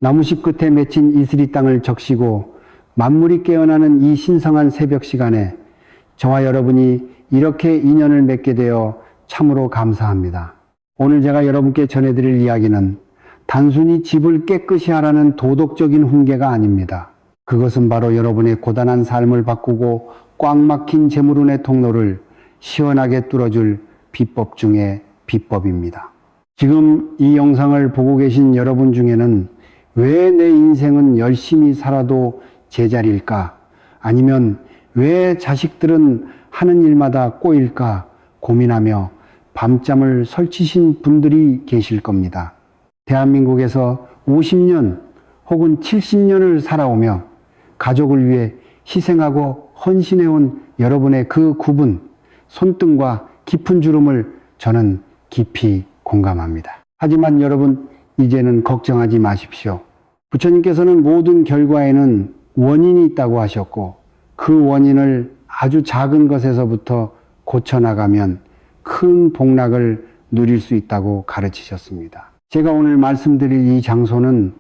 나무십 끝에 맺힌 이슬이 땅을 적시고 만물이 깨어나는 이 신성한 새벽 시간에 저와 여러분이 이렇게 인연을 맺게 되어 참으로 감사합니다. 오늘 제가 여러분께 전해드릴 이야기는 단순히 집을 깨끗이 하라는 도덕적인 훈계가 아닙니다. 그것은 바로 여러분의 고단한 삶을 바꾸고 꽉 막힌 재물운의 통로를 시원하게 뚫어줄 비법 중에 비법입니다. 지금 이 영상을 보고 계신 여러분 중에는 왜 내 인생은 열심히 살아도 제자리일까? 아니면 왜 자식들은 하는 일마다 꼬일까? 고민하며 밤잠을 설치신 분들이 계실 겁니다. 대한민국에서 50년 혹은 70년을 살아오며 가족을 위해 희생하고 헌신해온 여러분의 그 구분, 손등과 깊은 주름을 저는 깊이 공감합니다. 하지만 여러분, 이제는 걱정하지 마십시오. 부처님께서는 모든 결과에는 원인이 있다고 하셨고 그 원인을 아주 작은 것에서부터 고쳐나가면 큰 복락을 누릴 수 있다고 가르치셨습니다. 제가 오늘 말씀드릴 이 장소는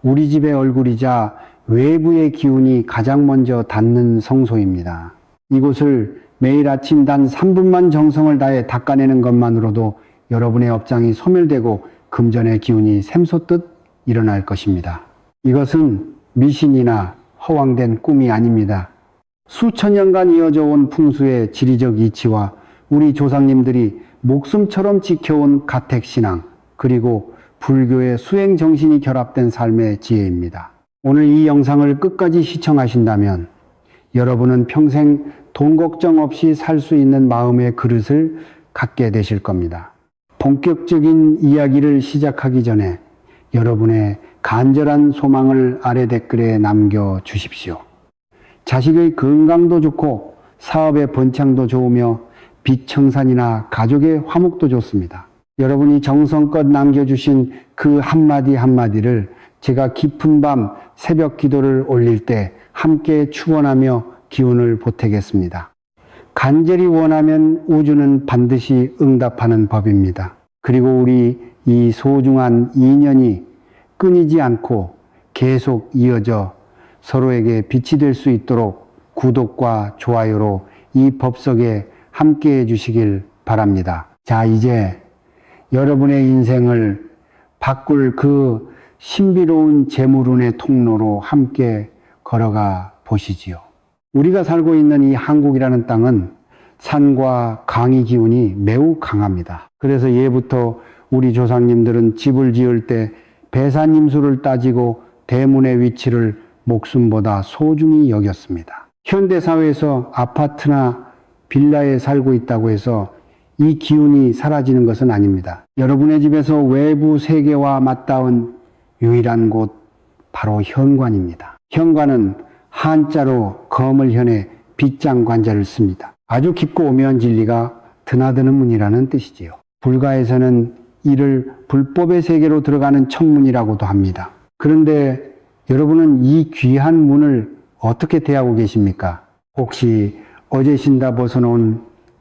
우리 집의 얼굴이자 외부의 기운이 가장 먼저 닿는 성소입니다. 이곳을 매일 아침 단 3분만 정성을 다해 닦아내는 것만으로도 여러분의 업장이 소멸되고 금전의 기운이 샘솟듯 일어날 것입니다. 이것은 미신이나 허황된 꿈이 아닙니다. 수천 년간 이어져 온 풍수의 지리적 이치와 우리 조상님들이 목숨처럼 지켜온 가택신앙, 그리고 불교의 수행정신이 결합된 삶의 지혜입니다. 오늘 이 영상을 끝까지 시청하신다면 여러분은 평생 돈 걱정 없이 살 수 있는 마음의 그릇을 갖게 되실 겁니다. 본격적인 이야기를 시작하기 전에 여러분의 간절한 소망을 아래 댓글에 남겨주십시오. 자식의 건강도 좋고 사업의 번창도 좋으며 빚 청산이나 가족의 화목도 좋습니다. 여러분이 정성껏 남겨주신 그 한마디 한마디를 제가 깊은 밤 새벽 기도를 올릴 때 함께 축원하며 기운을 보태겠습니다. 간절히 원하면 우주는 반드시 응답하는 법입니다. 그리고 우리 이 소중한 인연이 끊이지 않고 계속 이어져 서로에게 빛이 될 수 있도록 구독과 좋아요로 이 법석에 함께 해주시길 바랍니다. 자, 이제 여러분의 인생을 바꿀 그 신비로운 재물운의 통로로 함께 걸어가 보시지요. 우리가 살고 있는 이 한국이라는 땅은 산과 강의 기운이 매우 강합니다. 그래서 예부터 우리 조상님들은 집을 지을 때 배산임수를 따지고 대문의 위치를 목숨보다 소중히 여겼습니다. 현대사회에서 아파트나 빌라에 살고 있다고 해서 이 기운이 사라지는 것은 아닙니다. 여러분의 집에서 외부 세계와 맞닿은 유일한 곳, 바로 현관입니다. 현관은 한자로 거물현의 빗장관자를 씁니다. 아주 깊고 오묘한 진리가 드나드는 문이라는 뜻이지요. 불가에서는 이를 불법의 세계로 들어가는 청문이라고도 합니다. 그런데 여러분은 이 귀한 문을 어떻게 대하고 계십니까? 혹시 어제 신다 벗어놓은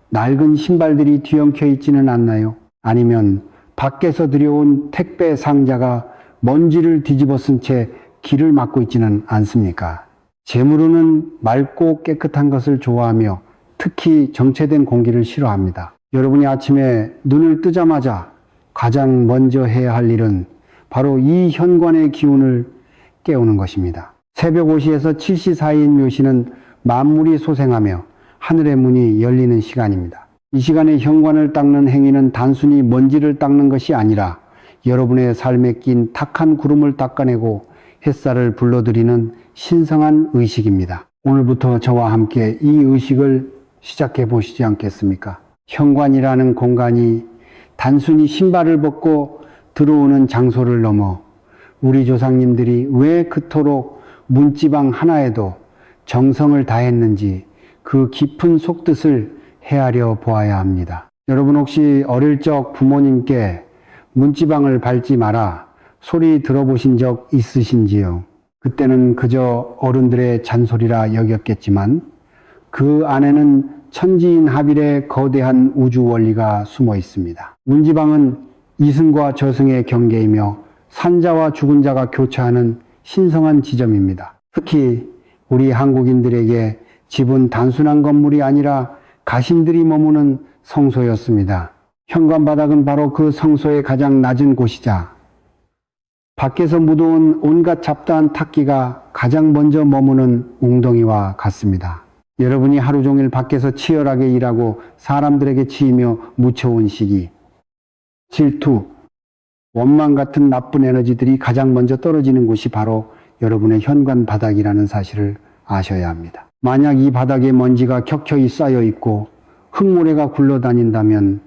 낡은 신발들이 뒤엉켜 있지는 않나요? 아니면 밖에서 들여온 택배 상자가 먼지를 뒤집어 쓴 채 길을 막고 있지는 않습니까? 재물운은 맑고 깨끗한 것을 좋아하며 특히 정체된 공기를 싫어합니다. 여러분이 아침에 눈을 뜨자마자 가장 먼저 해야 할 일은 바로 이 현관의 기운을 깨우는 것입니다. 새벽 5시에서 7시 사이인 묘시는 만물이 소생하며 하늘의 문이 열리는 시간입니다. 이 시간에 현관을 닦는 행위는 단순히 먼지를 닦는 것이 아니라 여러분의 삶에 낀 탁한 구름을 닦아내고 햇살을 불러들이는 신성한 의식입니다. 오늘부터 저와 함께 이 의식을 시작해 보시지 않겠습니까? 현관이라는 공간이 단순히 신발을 벗고 들어오는 장소를 넘어 우리 조상님들이 왜 그토록 문지방 하나에도 정성을 다했는지 그 깊은 속뜻을 헤아려 보아야 합니다. 여러분 혹시 어릴 적 부모님께 문지방을 밟지 마라 소리 들어보신 적 있으신지요? 그때는 그저 어른들의 잔소리라 여겼겠지만 그 안에는 천지인하빌의 거대한 우주 원리가 숨어 있습니다. 문지방은 이승과 저승의 경계이며 산자와 죽은 자가 교차하는 신성한 지점입니다. 특히 우리 한국인들에게 집은 단순한 건물이 아니라 가신들이 머무는 성소였습니다. 현관바닥은 바로 그 성소의 가장 낮은 곳이자 밖에서 묻어온 온갖 잡다한 탁기가 가장 먼저 머무는 웅덩이와 같습니다. 여러분이 하루 종일 밖에서 치열하게 일하고 사람들에게 치이며 묻혀온 시기, 질투, 원망 같은 나쁜 에너지들이 가장 먼저 떨어지는 곳이 바로 여러분의 현관 바닥이라는 사실을 아셔야 합니다. 만약 이 바닥에 먼지가 켜켜이 쌓여 있고 흙모래가 굴러다닌다면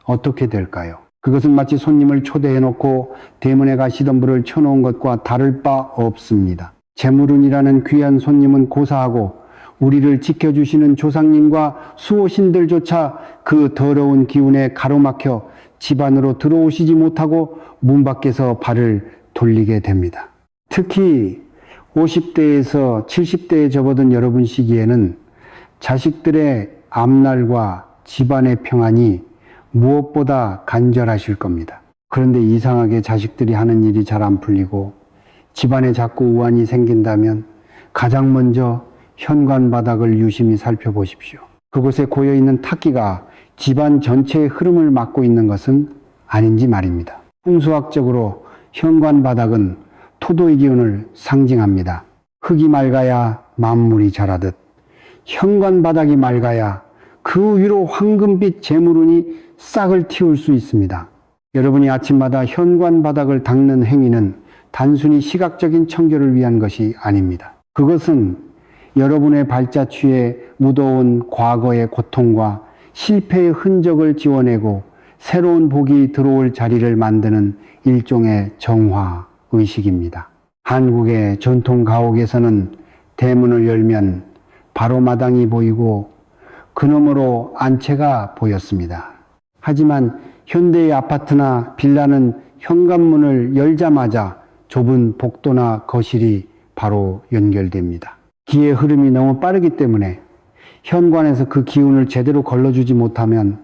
어떻게 될까요? 그것은 마치 손님을 초대해놓고 대문에 가시덤불을 쳐놓은 것과 다를 바 없습니다. 재물운이라는 귀한 손님은 고사하고 우리를 지켜주시는 조상님과 수호신들조차 그 더러운 기운에 가로막혀 집 안으로 들어오시지 못하고 문 밖에서 발을 돌리게 됩니다. 특히 50대에서 70대에 접어든 여러분 시기에는 자식들의 앞날과 집안의 평안이 무엇보다 간절하실 겁니다. 그런데 이상하게 자식들이 하는 일이 잘 안 풀리고 집안에 자꾸 우환이 생긴다면 가장 먼저 현관 바닥을 유심히 살펴보십시오. 그곳에 고여있는 탁기가 집안 전체의 흐름을 막고 있는 것은 아닌지 말입니다. 풍수학적으로 현관 바닥은 토도의 기운을 상징합니다. 흙이 맑아야 만물이 자라듯 현관 바닥이 맑아야 그 위로 황금빛 재물운이 싹을 틔울 수 있습니다. 여러분이 아침마다 현관 바닥을 닦는 행위는 단순히 시각적인 청결을 위한 것이 아닙니다. 그것은 여러분의 발자취에 묻어온 과거의 고통과 실패의 흔적을 지워내고 새로운 복이 들어올 자리를 만드는 일종의 정화 의식입니다. 한국의 전통 가옥에서는 대문을 열면 바로 마당이 보이고 그너머로 안채가 보였습니다. 하지만 현대의 아파트나 빌라는 현관문을 열자마자 좁은 복도나 거실이 바로 연결됩니다. 기의 흐름이 너무 빠르기 때문에 현관에서 그 기운을 제대로 걸러주지 못하면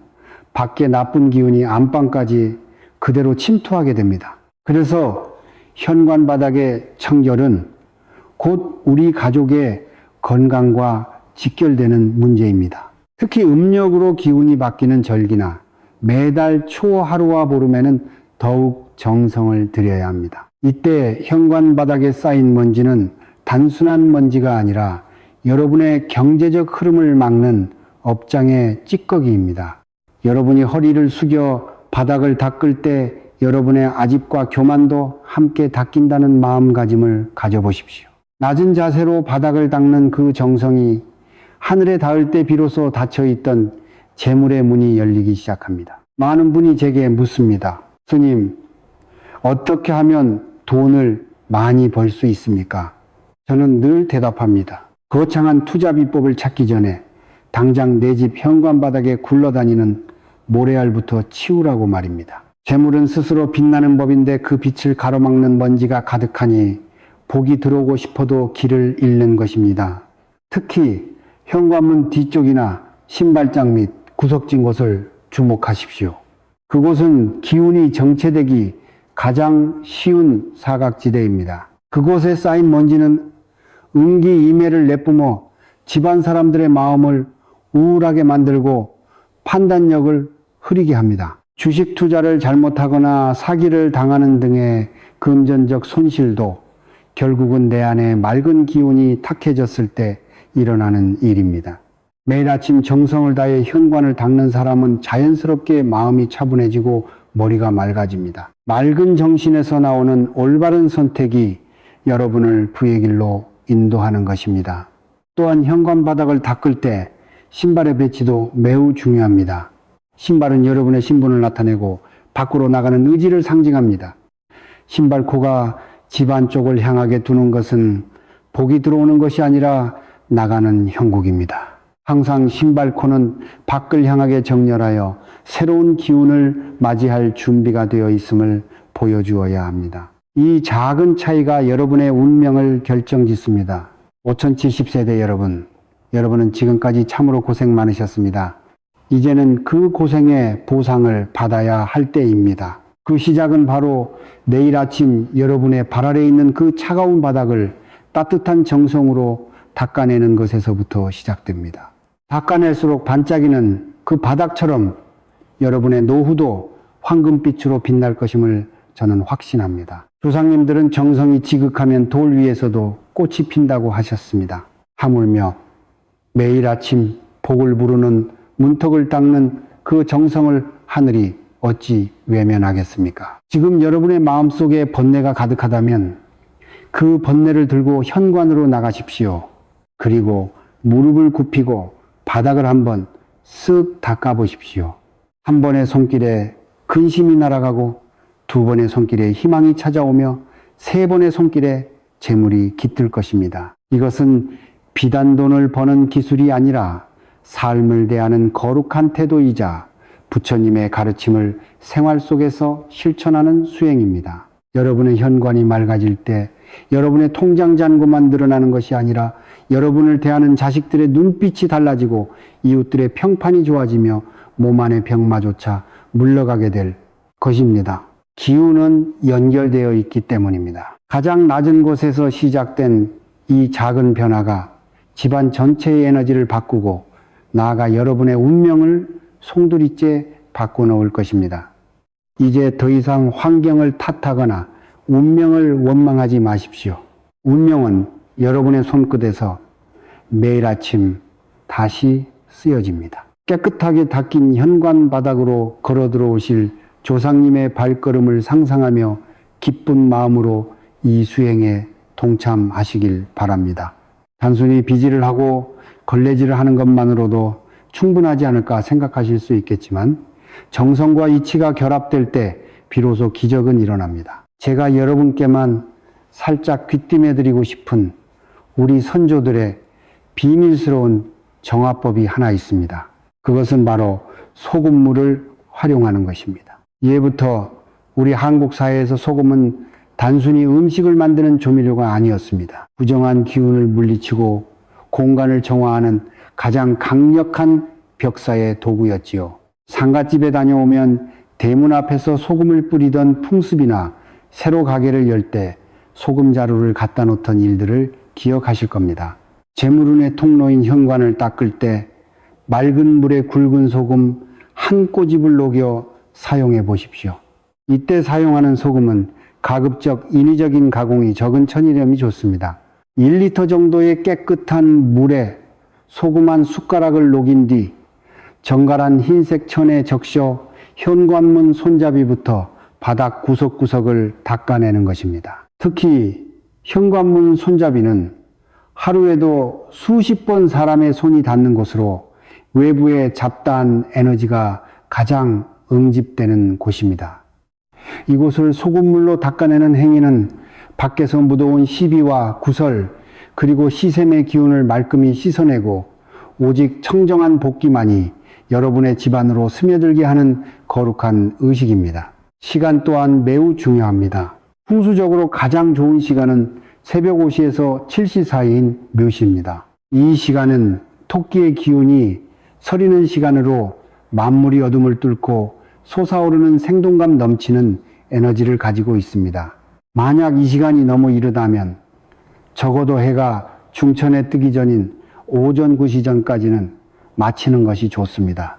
밖에 나쁜 기운이 안방까지 그대로 침투하게 됩니다. 그래서 현관 바닥의 청결은 곧 우리 가족의 건강과 직결되는 문제입니다. 특히 음력으로 기운이 바뀌는 절기나 매달 초 하루와 보름에는 더욱 정성을 들여야 합니다. 이때 현관 바닥에 쌓인 먼지는 단순한 먼지가 아니라 여러분의 경제적 흐름을 막는 업장의 찌꺼기입니다. 여러분이 허리를 숙여 바닥을 닦을 때 여러분의 아집과 교만도 함께 닦인다는 마음가짐을 가져보십시오. 낮은 자세로 바닥을 닦는 그 정성이 하늘에 닿을 때 비로소 닫혀있던 재물의 문이 열리기 시작합니다. 많은 분이 제게 묻습니다. 스님, 어떻게 하면 돈을 많이 벌 수 있습니까? 저는 늘 대답합니다. 거창한 투자 비법을 찾기 전에 당장 내 집 현관 바닥에 굴러다니는 모래알부터 치우라고 말입니다. 재물은 스스로 빛나는 법인데 그 빛을 가로막는 먼지가 가득하니 복이 들어오고 싶어도 길을 잃는 것입니다. 특히 현관문 뒤쪽이나 신발장 및 구석진 곳을 주목하십시오. 그곳은 기운이 정체되기 가장 쉬운 사각지대입니다. 그곳에 쌓인 먼지는 음기이매를 내뿜어 집안 사람들의 마음을 우울하게 만들고 판단력을 흐리게 합니다. 주식 투자를 잘못하거나 사기를 당하는 등의 금전적 손실도 결국은 내 안에 맑은 기운이 탁해졌을 때 일어나는 일입니다. 매일 아침 정성을 다해 현관을 닦는 사람은 자연스럽게 마음이 차분해지고 머리가 맑아집니다. 맑은 정신에서 나오는 올바른 선택이 여러분을 부의 길로 인도하는 것입니다. 또한 현관 바닥을 닦을 때 신발의 배치도 매우 중요합니다. 신발은 여러분의 신분을 나타내고 밖으로 나가는 의지를 상징합니다. 신발코가 집 안쪽을 향하게 두는 것은 복이 들어오는 것이 아니라 나가는 형국입니다. 항상 신발코는 밖을 향하게 정렬하여 새로운 기운을 맞이할 준비가 되어 있음을 보여주어야 합니다. 이 작은 차이가 여러분의 운명을 결정짓습니다. 5070세대 여러분은 지금까지 참으로 고생 많으셨습니다. 이제는 그 고생의 보상을 받아야 할 때입니다. 그 시작은 바로 내일 아침 여러분의 발 아래에 있는 그 차가운 바닥을 따뜻한 정성으로 닦아내는 것에서부터 시작됩니다. 닦아낼수록 반짝이는 그 바닥처럼 여러분의 노후도 황금빛으로 빛날 것임을 저는 확신합니다. 조상님들은 정성이 지극하면 돌 위에서도 꽃이 핀다고 하셨습니다. 하물며 매일 아침 복을 부르는 문턱을 닦는 그 정성을 하늘이 어찌 외면하겠습니까? 지금 여러분의 마음속에 번뇌가 가득하다면 그 번뇌를 들고 현관으로 나가십시오. 그리고 무릎을 굽히고 바닥을 한번 쓱 닦아보십시오. 한 번의 손길에 근심이 날아가고 두 번의 손길에 희망이 찾아오며 세 번의 손길에 재물이 깃들 것입니다. 이것은 비단 돈을 버는 기술이 아니라 삶을 대하는 거룩한 태도이자 부처님의 가르침을 생활 속에서 실천하는 수행입니다. 여러분의 현관이 맑아질 때 여러분의 통장 잔고만 늘어나는 것이 아니라 여러분을 대하는 자식들의 눈빛이 달라지고 이웃들의 평판이 좋아지며 몸 안의 병마조차 물러가게 될 것입니다. 기운은 연결되어 있기 때문입니다. 가장 낮은 곳에서 시작된 이 작은 변화가 집안 전체의 에너지를 바꾸고 나아가 여러분의 운명을 송두리째 바꿔놓을 것입니다. 이제 더 이상 환경을 탓하거나 운명을 원망하지 마십시오. 운명은 여러분의 손끝에서 매일 아침 다시 쓰여집니다. 깨끗하게 닦인 현관 바닥으로 걸어 들어오실 조상님의 발걸음을 상상하며 기쁜 마음으로 이 수행에 동참하시길 바랍니다. 단순히 비질을 하고 걸레질을 하는 것만으로도 충분하지 않을까 생각하실 수 있겠지만 정성과 이치가 결합될 때 비로소 기적은 일어납니다. 제가 여러분께만 살짝 귀띔해드리고 싶은 우리 선조들의 비밀스러운 정화법이 하나 있습니다. 그것은 바로 소금물을 활용하는 것입니다. 예부터 우리 한국 사회에서 소금은 단순히 음식을 만드는 조미료가 아니었습니다. 부정한 기운을 물리치고 공간을 정화하는 가장 강력한 벽사의 도구였지요. 상갓집에 다녀오면 대문 앞에서 소금을 뿌리던 풍습이나 새로 가게를 열 때 소금 자루를 갖다 놓던 일들을 기억하실 겁니다. 재물운의 통로인 현관을 닦을 때 맑은 물에 굵은 소금 한 꼬집을 녹여 사용해 보십시오. 이때 사용하는 소금은 가급적 인위적인 가공이 적은 천일염이 좋습니다. 1리터 정도의 깨끗한 물에 소금 한 숟가락을 녹인 뒤 정갈한 흰색 천에 적셔 현관문 손잡이부터 바닥 구석구석을 닦아내는 것입니다. 특히 현관문 손잡이는 하루에도 수십 번 사람의 손이 닿는 곳으로 외부의 잡다한 에너지가 가장 응집되는 곳입니다. 이곳을 소금물로 닦아내는 행위는 밖에서 묻어온 시비와 구설 그리고 시샘의 기운을 말끔히 씻어내고 오직 청정한 복기만이 여러분의 집안으로 스며들게 하는 거룩한 의식입니다. 시간 또한 매우 중요합니다. 풍수적으로 가장 좋은 시간은 새벽 5시에서 7시 사이인 묘시입니다. 이 시간은 토끼의 기운이 서리는 시간으로 만물이 어둠을 뚫고 솟아오르는 생동감 넘치는 에너지를 가지고 있습니다. 만약 이 시간이 너무 이르다면 적어도 해가 중천에 뜨기 전인 오전 9시 전까지는 마치는 것이 좋습니다.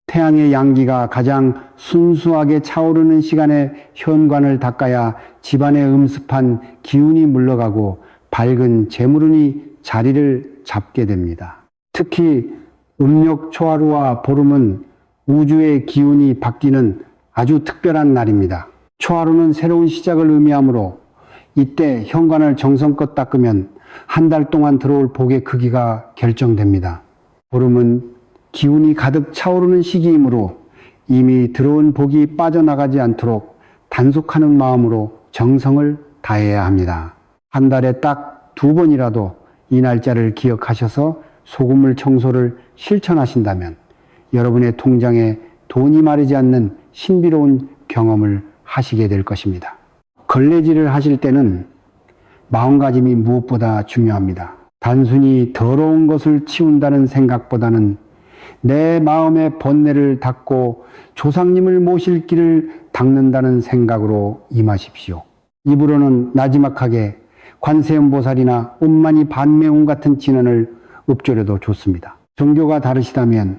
태양의 양기가 가장 순수하게 차오르는 시간에 현관을 닦아야 집안의 음습한 기운이 물러가고 밝은 재물운이 자리를 잡게 됩니다. 특히 음력 초하루와 보름은 우주의 기운이 바뀌는 아주 특별한 날입니다. 초하루는 새로운 시작을 의미하므로 이때 현관을 정성껏 닦으면 한 달 동안 들어올 복의 크기가 결정됩니다. 보름은 기운이 가득 차오르는 시기이므로 이미 들어온 복이 빠져나가지 않도록 단속하는 마음으로 정성을 다해야 합니다. 한 달에 딱 2번이라도 이 날짜를 기억하셔서 소금물 청소를 실천하신다면 여러분의 통장에 돈이 마르지 않는 신비로운 경험을 하시게 될 것입니다. 걸레질을 하실 때는 마음가짐이 무엇보다 중요합니다. 단순히 더러운 것을 치운다는 생각보다는 내 마음의 번뇌를 닦고 조상님을 모실 길을 닦는다는 생각으로 임하십시오. 입으로는 나지막하게 관세음보살이나 엄만이 반매운 같은 진언을 읊조려도 좋습니다. 종교가 다르시다면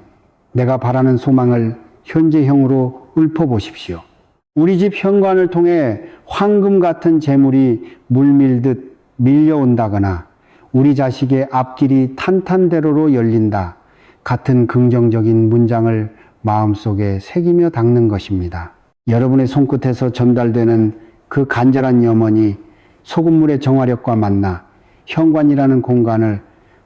내가 바라는 소망을 현재형으로 읊어보십시오. 우리 집 현관을 통해 황금 같은 재물이 물밀듯 밀려온다거나 우리 자식의 앞길이 탄탄대로로 열린다 같은 긍정적인 문장을 마음속에 새기며 닦는 것입니다. 여러분의 손끝에서 전달되는 그 간절한 염원이 소금물의 정화력과 만나 현관이라는 공간을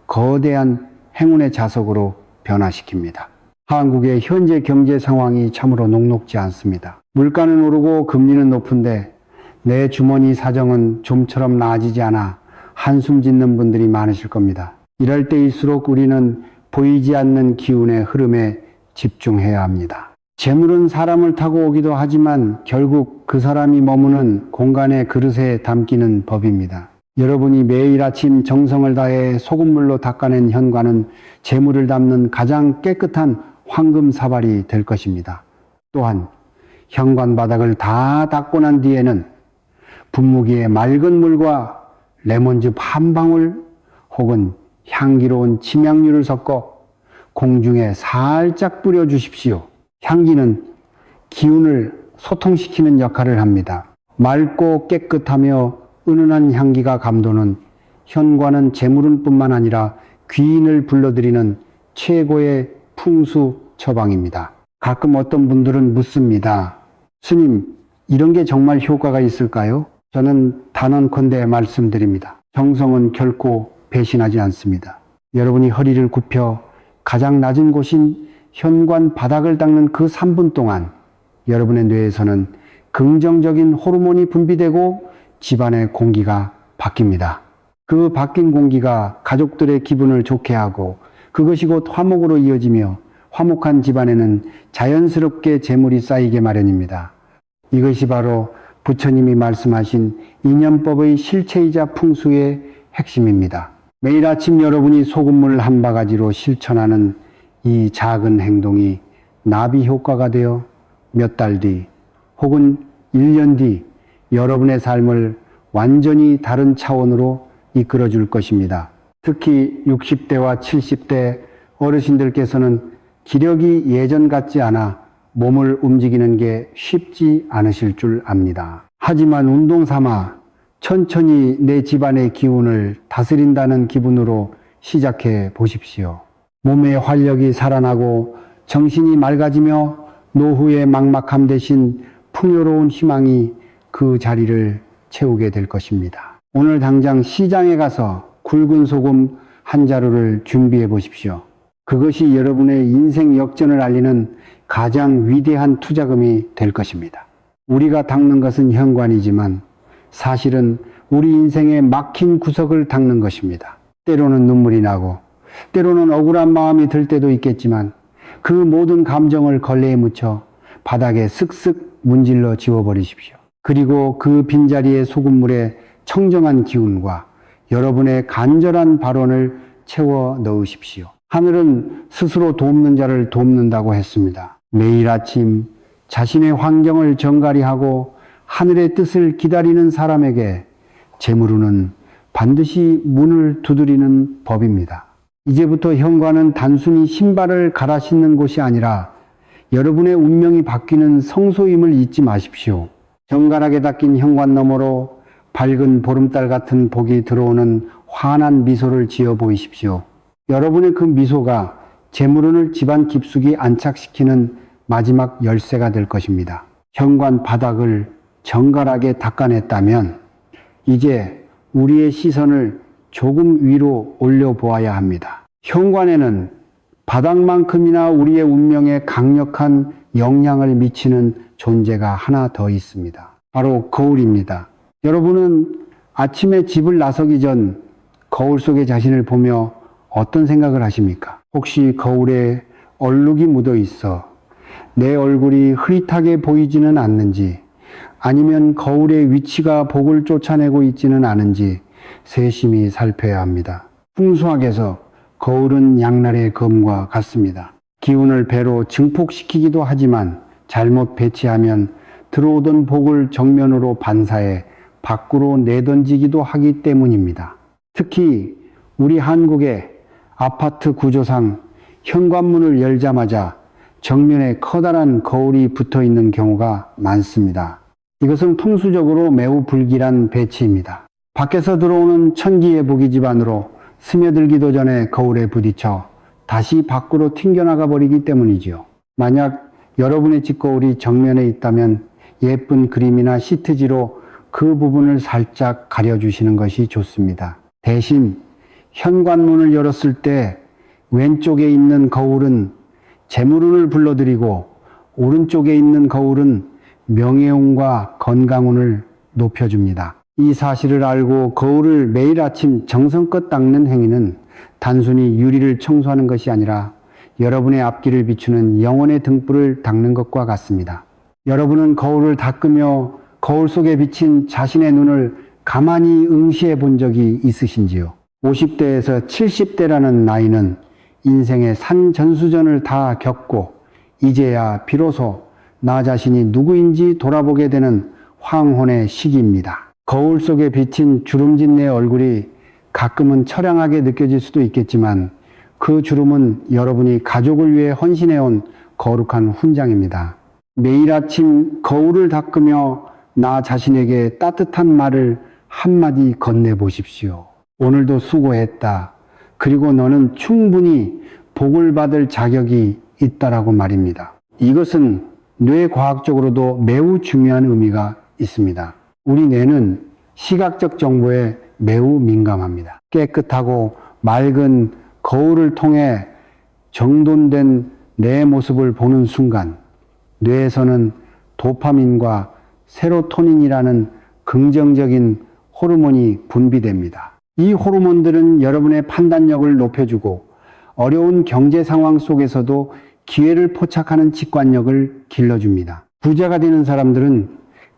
거대한 행운의 자석으로 변화시킵니다. 한국의 현재 경제 상황이 참으로 녹록지 않습니다. 물가는 오르고 금리는 높은데 내 주머니 사정은 좀처럼 나아지지 않아 한숨 짓는 분들이 많으실 겁니다. 이럴 때일수록 우리는 보이지 않는 기운의 흐름에 집중해야 합니다. 재물은 사람을 타고 오기도 하지만 결국 그 사람이 머무는 공간의 그릇에 담기는 법입니다. 여러분이 매일 아침 정성을 다해 소금물로 닦아낸 현관은 재물을 담는 가장 깨끗한 황금 사발이 될 것입니다. 또한 현관 바닥을 다 닦고 난 뒤에는 분무기에 맑은 물과 레몬즙 한 방울 혹은 향기로운 침향유를 섞어 공중에 살짝 뿌려주십시오. 향기는 기운을 소통시키는 역할을 합니다. 맑고 깨끗하며 은은한 향기가 감도는 현관은 재물운 뿐만 아니라 귀인을 불러들이는 최고의 풍수 처방입니다. 가끔 어떤 분들은 묻습니다. 스님, 이런 게 정말 효과가 있을까요? 저는 단언컨대 말씀드립니다. 정성은 결코 배신하지 않습니다. 여러분이 허리를 굽혀 가장 낮은 곳인 현관 바닥을 닦는 그 3분 동안 여러분의 뇌에서는 긍정적인 호르몬이 분비되고 집안의 공기가 바뀝니다. 그 바뀐 공기가 가족들의 기분을 좋게 하고 그것이 곧 화목으로 이어지며 화목한 집안에는 자연스럽게 재물이 쌓이게 마련입니다. 이것이 바로 부처님이 말씀하신 인연법의 실체이자 풍수의 핵심입니다. 매일 아침 여러분이 소금물 한 바가지로 실천하는 이 작은 행동이 나비 효과가 되어 몇 달 뒤 혹은 1년 뒤 여러분의 삶을 완전히 다른 차원으로 이끌어 줄 것입니다. 특히 60대와 70대 어르신들께서는 기력이 예전 같지 않아 몸을 움직이는 게 쉽지 않으실 줄 압니다. 하지만 운동 삼아 천천히 내 집안의 기운을 다스린다는 기분으로 시작해 보십시오. 몸의 활력이 살아나고 정신이 맑아지며 노후의 막막함 대신 풍요로운 희망이 그 자리를 채우게 될 것입니다. 오늘 당장 시장에 가서 굵은 소금 한 자루를 준비해 보십시오. 그것이 여러분의 인생 역전을 알리는 가장 위대한 투자금이 될 것입니다. 우리가 닦는 것은 현관이지만 사실은 우리 인생의 막힌 구석을 닦는 것입니다. 때로는 눈물이 나고 때로는 억울한 마음이 들 때도 있겠지만 그 모든 감정을 걸레에 묻혀 바닥에 쓱쓱 문질러 지워버리십시오. 그리고 그 빈자리에 소금물에 청정한 기운과 여러분의 간절한 발언을 채워 넣으십시오. 하늘은 스스로 돕는 자를 돕는다고 했습니다. 매일 아침 자신의 환경을 정갈히하고 하늘의 뜻을 기다리는 사람에게 재물운은 반드시 문을 두드리는 법입니다. 이제부터 현관은 단순히 신발을 갈아 신는 곳이 아니라 여러분의 운명이 바뀌는 성소임을 잊지 마십시오. 정갈하게 닦인 현관 너머로 밝은 보름달 같은 복이 들어오는 환한 미소를 지어 보이십시오. 여러분의 그 미소가 재물운을 집안 깊숙이 안착시키는 마지막 열쇠가 될 것입니다. 현관 바닥을 정갈하게 닦아냈다면 이제 우리의 시선을 조금 위로 올려보아야 합니다. 현관에는 바닥만큼이나 우리의 운명에 강력한 영향을 미치는 존재가 하나 더 있습니다. 바로 거울입니다. 여러분은 아침에 집을 나서기 전 거울 속의 자신을 보며 어떤 생각을 하십니까? 혹시 거울에 얼룩이 묻어 있어 내 얼굴이 흐릿하게 보이지는 않는지, 아니면 거울의 위치가 복을 쫓아내고 있지는 않은지 세심히 살펴야 합니다. 풍수학에서 거울은 양날의 검과 같습니다. 기운을 배로 증폭시키기도 하지만 잘못 배치하면 들어오던 복을 정면으로 반사해 밖으로 내던지기도 하기 때문입니다. 특히 우리 한국의 아파트 구조상 현관문을 열자마자 정면에 커다란 거울이 붙어 있는 경우가 많습니다. 이것은 풍수적으로 매우 불길한 배치입니다. 밖에서 들어오는 천기예보기 집안으로 스며들기도 전에 거울에 부딪혀 다시 밖으로 튕겨나가 버리기 때문이지요. 만약 여러분의 집 거울이 정면에 있다면 예쁜 그림이나 시트지로 그 부분을 살짝 가려주시는 것이 좋습니다. 대신 현관문을 열었을 때 왼쪽에 있는 거울은 재물운을 불러들이고 오른쪽에 있는 거울은 명예운과 건강운을 높여줍니다. 이 사실을 알고 거울을 매일 아침 정성껏 닦는 행위는 단순히 유리를 청소하는 것이 아니라 여러분의 앞길을 비추는 영혼의 등불을 닦는 것과 같습니다. 여러분은 거울을 닦으며 거울 속에 비친 자신의 눈을 가만히 응시해 본 적이 있으신지요? 50대에서 70대라는 나이는 인생의 산전수전을 다 겪고 이제야 비로소 나 자신이 누구인지 돌아보게 되는 황혼의 시기입니다. 거울 속에 비친 주름진 내 얼굴이 가끔은 처량하게 느껴질 수도 있겠지만 그 주름은 여러분이 가족을 위해 헌신해온 거룩한 훈장입니다. 매일 아침 거울을 닦으며 나 자신에게 따뜻한 말을 한마디 건네보십시오. 오늘도 수고했다. 그리고 너는 충분히 복을 받을 자격이 있다라고 말입니다. 이것은 뇌과학적으로도 매우 중요한 의미가 있습니다. 우리 뇌는 시각적 정보에 매우 민감합니다. 깨끗하고 맑은 거울을 통해 정돈된 내 모습을 보는 순간 뇌에서는 도파민과 세로토닌이라는 긍정적인 호르몬이 분비됩니다. 이 호르몬들은 여러분의 판단력을 높여주고 어려운 경제 상황 속에서도 기회를 포착하는 직관력을 길러줍니다. 부자가 되는 사람들은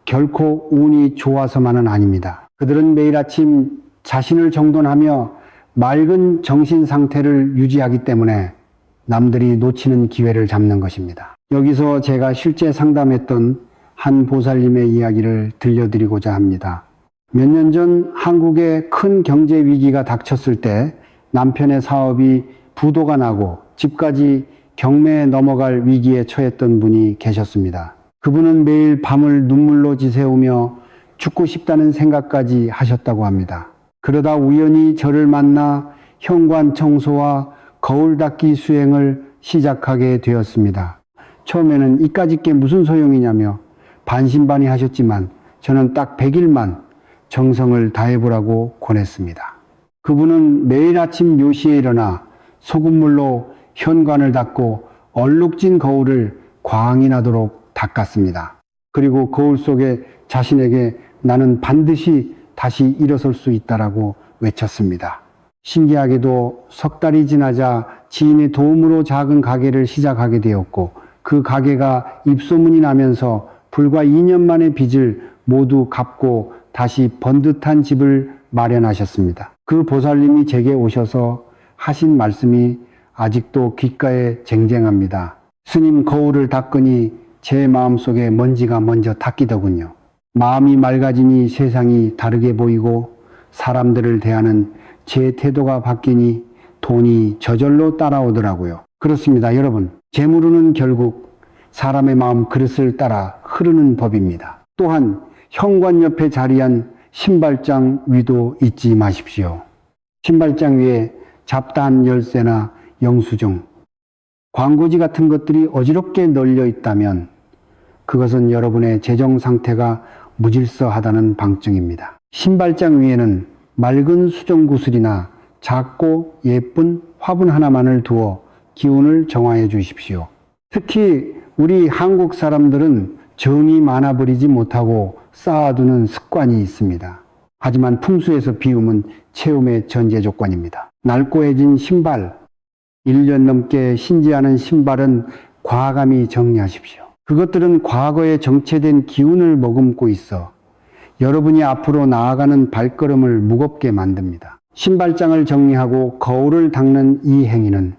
결코 운이 좋아서만은 아닙니다. 그들은 매일 아침 자신을 정돈하며 맑은 정신 상태를 유지하기 때문에 남들이 놓치는 기회를 잡는 것입니다. 여기서 제가 실제 상담했던 한 보살님의 이야기를 들려드리고자 합니다. 몇 년 전 한국에 큰 경제 위기가 닥쳤을 때 남편의 사업이 부도가 나고 집까지 경매에 넘어갈 위기에 처했던 분이 계셨습니다. 그분은 매일 밤을 눈물로 지새우며 죽고 싶다는 생각까지 하셨다고 합니다. 그러다 우연히 저를 만나 현관 청소와 거울 닦기 수행을 시작하게 되었습니다. 처음에는 이까짓 게 무슨 소용이냐며 반신반의 하셨지만 저는 딱 100일만 정성을 다해보라고 권했습니다. 그분은 매일 아침 묘시에 일어나 소금물로 현관을 닦고 얼룩진 거울을 광이 나도록 닦았습니다. 그리고 거울 속에 자신에게 나는 반드시 다시 일어설 수 있다라고 외쳤습니다. 신기하게도 석 달이 지나자 지인의 도움으로 작은 가게를 시작하게 되었고 그 가게가 입소문이 나면서 불과 2년 만에 빚을 모두 갚고 다시 번듯한 집을 마련하셨습니다. 그 보살님이 제게 오셔서 하신 말씀이 아직도 귓가에 쟁쟁합니다. 스님 거울을 닦으니 제 마음속에 먼지가 먼저 닦이더군요. 마음이 맑아지니 세상이 다르게 보이고 사람들을 대하는 제 태도가 바뀌니 돈이 저절로 따라오더라고요. 그렇습니다, 여러분. 재물은 결국 사람의 마음 그릇을 따라 흐르는 법입니다. 또한 현관 옆에 자리한 신발장 위도 잊지 마십시오. 신발장 위에 잡다한 열쇠나 영수증, 광고지 같은 것들이 어지럽게 널려 있다면 그것은 여러분의 재정 상태가 무질서하다는 방증입니다. 신발장 위에는 맑은 수정구슬이나 작고 예쁜 화분 하나만을 두어 기운을 정화해 주십시오. 특히 우리 한국 사람들은 정이 많아버리지 못하고 쌓아두는 습관이 있습니다. 하지만 풍수에서 비움은 체험의 전제 조건입니다. 낡고해진 신발, 1년 넘게 신지 않은 신발은 과감히 정리하십시오. 그것들은 과거에 정체된 기운을 머금고 있어 여러분이 앞으로 나아가는 발걸음을 무겁게 만듭니다. 신발장을 정리하고 거울을 닦는 이 행위는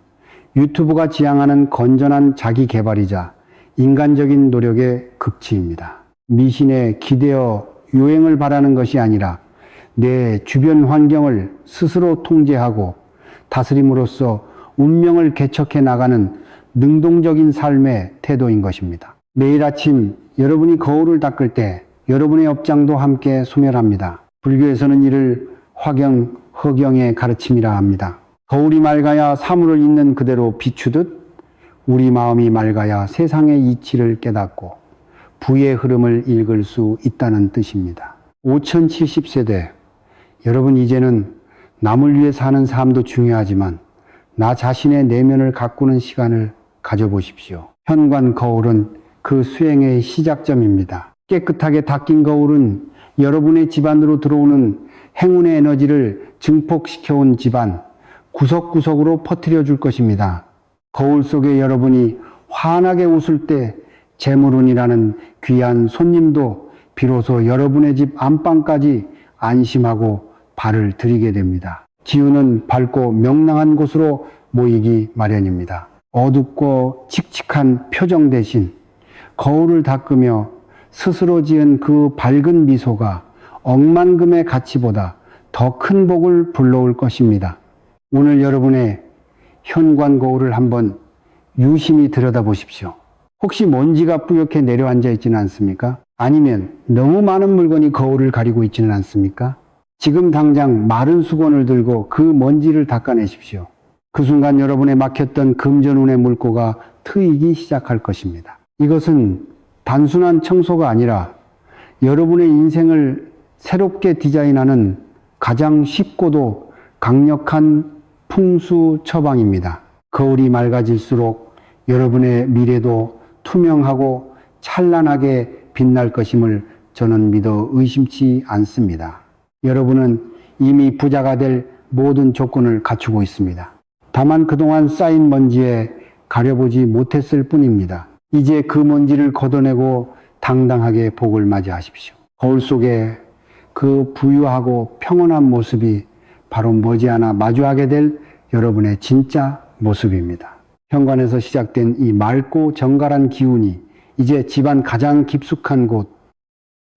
유튜브가 지향하는 건전한 자기 개발이자 인간적인 노력의 극치입니다. 미신에 기대어 요행을 바라는 것이 아니라 내 주변 환경을 스스로 통제하고 다스림으로써 운명을 개척해 나가는 능동적인 삶의 태도인 것입니다. 매일 아침 여러분이 거울을 닦을 때 여러분의 업장도 함께 소멸합니다. 불교에서는 이를 화경, 허경의 가르침이라 합니다. 거울이 맑아야 사물을 있는 그대로 비추듯 우리 마음이 맑아야 세상의 이치를 깨닫고 부의 흐름을 읽을 수 있다는 뜻입니다. 5070세대, 여러분 이제는 남을 위해 사는 삶도 중요하지만 나 자신의 내면을 가꾸는 시간을 가져보십시오. 현관 거울은 그 수행의 시작점입니다. 깨끗하게 닦인 거울은 여러분의 집안으로 들어오는 행운의 에너지를 증폭시켜온 집안 구석구석으로 퍼뜨려 줄 것입니다. 거울 속에 여러분이 환하게 웃을 때 재물운이라는 귀한 손님도 비로소 여러분의 집 안방까지 안심하고 발을 들이게 됩니다. 기운은 밝고 명랑한 곳으로 모이기 마련입니다. 어둡고 칙칙한 표정 대신 거울을 닦으며 스스로 지은 그 밝은 미소가 억만금의 가치보다 더 큰 복을 불러올 것입니다. 오늘 여러분의 현관 거울을 한번 유심히 들여다보십시오. 혹시 먼지가 뿌옇게 내려앉아 있지는 않습니까? 아니면 너무 많은 물건이 거울을 가리고 있지는 않습니까? 지금 당장 마른 수건을 들고 그 먼지를 닦아내십시오. 그 순간 여러분의 막혔던 금전운의 물꼬가 트이기 시작할 것입니다. 이것은 단순한 청소가 아니라 여러분의 인생을 새롭게 디자인하는 가장 쉽고도 강력한 풍수 처방입니다. 거울이 맑아질수록 여러분의 미래도 투명하고 찬란하게 빛날 것임을 저는 믿어 의심치 않습니다. 여러분은 이미 부자가 될 모든 조건을 갖추고 있습니다. 다만 그동안 쌓인 먼지에 가려보지 못했을 뿐입니다. 이제 그 먼지를 걷어내고 당당하게 복을 맞이하십시오. 거울 속에 그 부유하고 평온한 모습이 바로 머지않아 마주하게 될 여러분의 진짜 모습입니다. 현관에서 시작된 이 맑고 정갈한 기운이 이제 집안 가장 깊숙한 곳,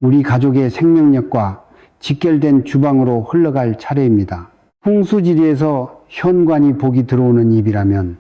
우리 가족의 생명력과 직결된 주방으로 흘러갈 차례입니다. 풍수지리에서 현관이 복이 들어오는 입이라면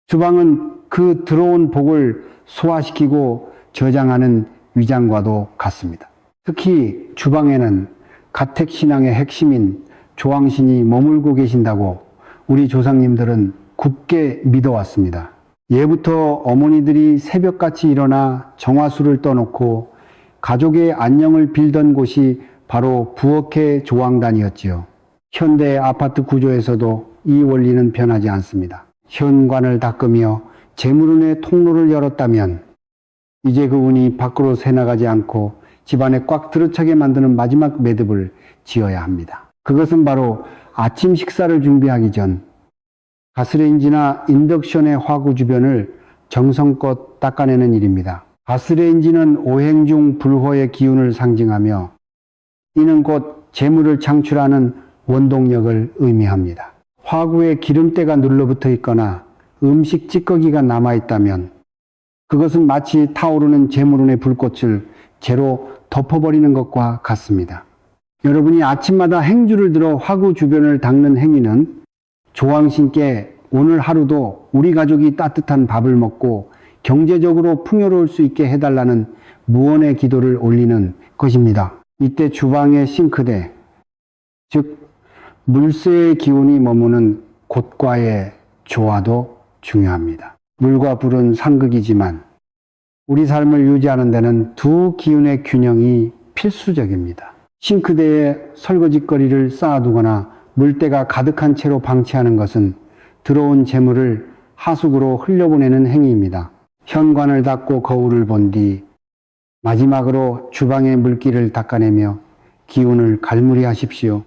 주방은 그 들어온 복을 소화시키고 저장하는 위장과도 같습니다. 특히 주방에는 가택신앙의 핵심인 조왕신이 머물고 계신다고 우리 조상님들은 굳게 믿어왔습니다. 예부터 어머니들이 새벽같이 일어나 정화수를 떠놓고 가족의 안녕을 빌던 곳이 바로 부엌의 조왕단이었지요. 현대 아파트 구조에서도 이 원리는 변하지 않습니다. 현관을 닦으며 재물운의 통로를 열었다면 이제 그 운이 밖으로 새나가지 않고 집안에 꽉 들어차게 만드는 마지막 매듭을 지어야 합니다. 그것은 바로 아침 식사를 준비하기 전 가스레인지나 인덕션의 화구 주변을 정성껏 닦아내는 일입니다. 가스레인지는 오행중 불호의 기운을 상징하며 이는 곧 재물을 창출하는 원동력을 의미합니다. 화구에 기름때가 눌러붙어 있거나 음식 찌꺼기가 남아있다면 그것은 마치 타오르는 재물운의 불꽃을 재로 덮어버리는 것과 같습니다. 여러분이 아침마다 행주를 들어 화구 주변을 닦는 행위는 조왕신께 오늘 하루도 우리 가족이 따뜻한 밥을 먹고 경제적으로 풍요로울 수 있게 해달라는 무언의 기도를 올리는 것입니다. 이때 주방의 싱크대, 즉 물세의 기운이 머무는 곳과의 조화도 중요합니다. 물과 불은 상극이지만 우리 삶을 유지하는 데는 두 기운의 균형이 필수적입니다. 싱크대에 설거지거리를 쌓아두거나 물때가 가득한 채로 방치하는 것은 들어온 재물을 하수구로 흘려보내는 행위입니다. 현관을 닦고 거울을 본 뒤 마지막으로 주방의 물기를 닦아내며 기운을 갈무리하십시오.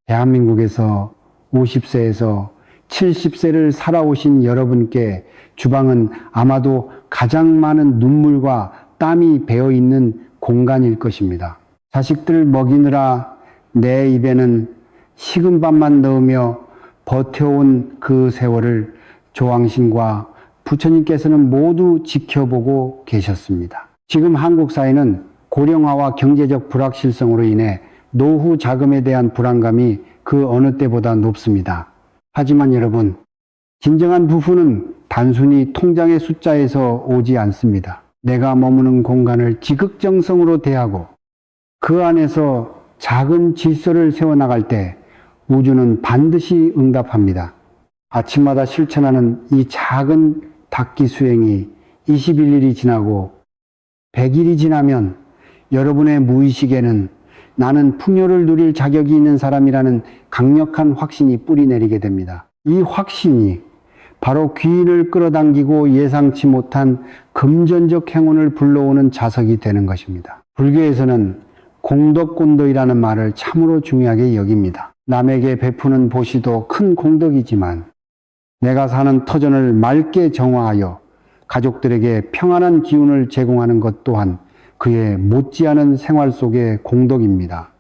대한민국에서 50세에서 70세를 살아오신 여러분께 주방은 아마도 가장 많은 눈물과 땀이 배어있는 공간일 것입니다. 자식들 먹이느라 내 입에는 식은 밥만 넣으며 버텨온 그 세월을 조왕신과 부처님께서는 모두 지켜보고 계셨습니다. 지금 한국 사회는 고령화와 경제적 불확실성으로 인해 노후 자금에 대한 불안감이 그 어느 때보다 높습니다. 하지만 여러분, 진정한 부富는 단순히 통장의 숫자에서 오지 않습니다. 내가 머무는 공간을 지극정성으로 대하고 그 안에서 작은 질서를 세워나갈 때 우주는 반드시 응답합니다. 아침마다 실천하는 이 작은 닦기 수행이 21일이 지나고 100일이 지나면 여러분의 무의식에는 나는 풍요를 누릴 자격이 있는 사람이라는 강력한 확신이 뿌리내리게 됩니다. 이 확신이 바로 귀인을 끌어당기고 예상치 못한 금전적 행운을 불러오는 자석이 되는 것입니다. 불교에서는 공덕곤도이라는 말을 참으로 중요하게 여깁니다. 남에게 베푸는 보시도 큰 공덕이지만 내가 사는 터전을 맑게 정화하여 가족들에게 평안한 기운을 제공하는 것 또한 그의 못지않은 생활 속의 공덕입니다.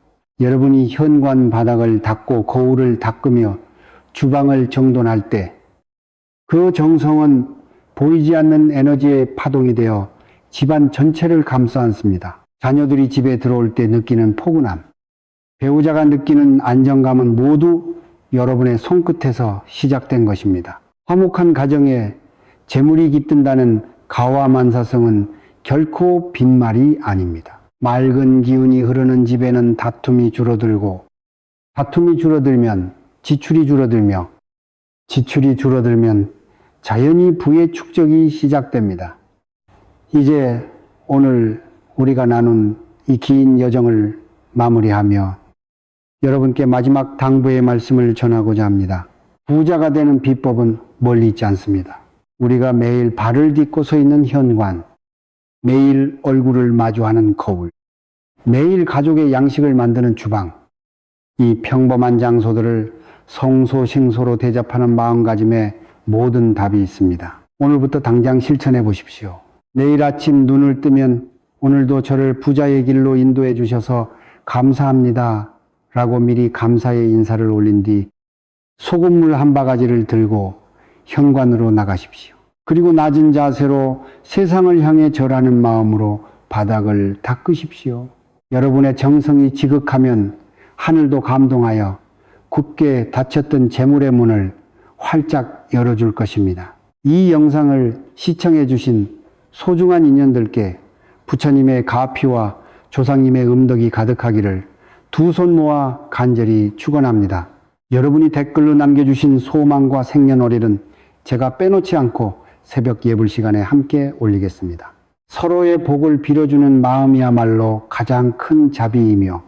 여러분이 현관 바닥을 닦고 거울을 닦으며 주방을 정돈할 때 그 정성은 보이지 않는 에너지의 파동이 되어 집안 전체를 감싸 안습니다. 자녀들이 집에 들어올 때 느끼는 포근함, 배우자가 느끼는 안정감은 모두 여러분의 손끝에서 시작된 것입니다. 화목한 가정에 재물이 깃든다는 가와만사성은 결코 빈말이 아닙니다. 맑은 기운이 흐르는 집에는 다툼이 줄어들고 다툼이 줄어들면 지출이 줄어들며 지출이 줄어들면 자연히 부의 축적이 시작됩니다. 이제 오늘 우리가 나눈 이 긴 여정을 마무리하며 여러분께 마지막 당부의 말씀을 전하고자 합니다. 부자가 되는 비법은 멀리 있지 않습니다. 우리가 매일 발을 딛고 서 있는 현관, 매일 얼굴을 마주하는 거울, 매일 가족의 양식을 만드는 주방, 이 평범한 장소들을 성소싱소로 대접하는 마음가짐에 모든 답이 있습니다. 오늘부터 당장 실천해 보십시오. 내일 아침 눈을 뜨면 오늘도 저를 부자의 길로 인도해 주셔서 감사합니다 라고 미리 감사의 인사를 올린 뒤 소금물 한 바가지를 들고 현관으로 나가십시오. 그리고 낮은 자세로 세상을 향해 절하는 마음으로 바닥을 닦으십시오. 여러분의 정성이 지극하면 하늘도 감동하여 굳게 닫혔던 재물의 문을 활짝 열어줄 것입니다. 이 영상을 시청해 주신 소중한 인연들께 부처님의 가피와 조상님의 음덕이 가득하기를 두 손 모아 간절히 축원합니다. 여러분이 댓글로 남겨주신 소망과 생년월일은 제가 빼놓지 않고 새벽 예불 시간에 함께 올리겠습니다. 서로의 복을 빌어주는 마음이야말로 가장 큰 자비이며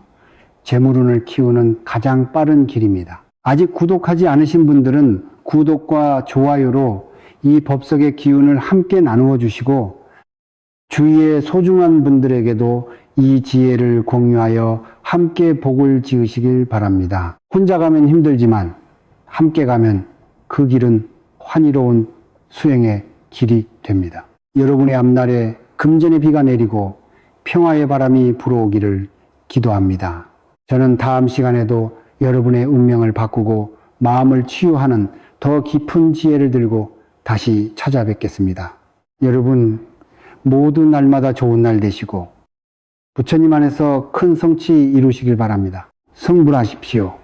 재물운을 키우는 가장 빠른 길입니다. 아직 구독하지 않으신 분들은 구독과 좋아요로 이 법석의 기운을 함께 나누어 주시고 주위의 소중한 분들에게도 이 지혜를 공유하여 함께 복을 지으시길 바랍니다. 혼자 가면 힘들지만 함께 가면 그 길은 환희로운 수행의 길이 됩니다. 여러분의 앞날에 금전의 비가 내리고 평화의 바람이 불어오기를 기도합니다. 저는 다음 시간에도 여러분의 운명을 바꾸고 마음을 치유하는 더 깊은 지혜를 들고 다시 찾아뵙겠습니다. 여러분 모두 날마다 좋은 날 되시고 부처님 안에서 큰 성취 이루시길 바랍니다. 성불하십시오.